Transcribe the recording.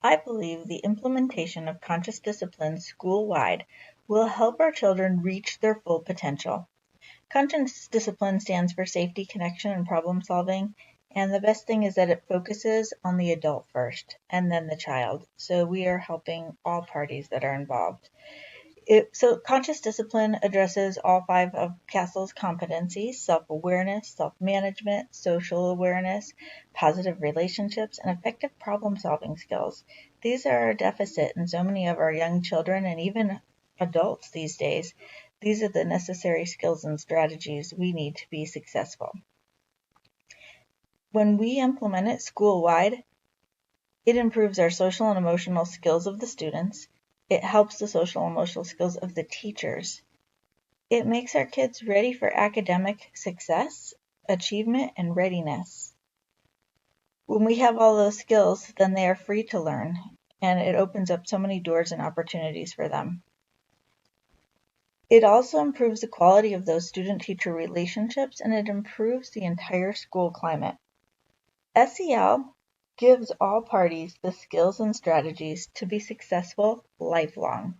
I believe the implementation of conscious discipline school-wide will help our children reach their full potential. Conscious discipline stands for safety, connection, and problem solving. And the best thing is that it focuses on the adult first and then the child. So we are helping all parties that are involved. So conscious discipline addresses all five of Castle's competencies: self-awareness, self-management, social awareness, positive relationships, and effective problem-solving skills. These are a deficit in so many of our young children and even adults these days. These are the necessary skills and strategies we need to be successful. When we implement it school-wide, it improves our social and emotional skills of the students. It helps the social and emotional skills of the teachers. It makes our kids ready for academic success, achievement, and readiness. When we have all those skills, then they are free to learn, and it opens up so many doors and opportunities for them. It also improves the quality of those student-teacher relationships, and it improves the entire school climate. SEL gives all parties the skills and strategies to be successful lifelong.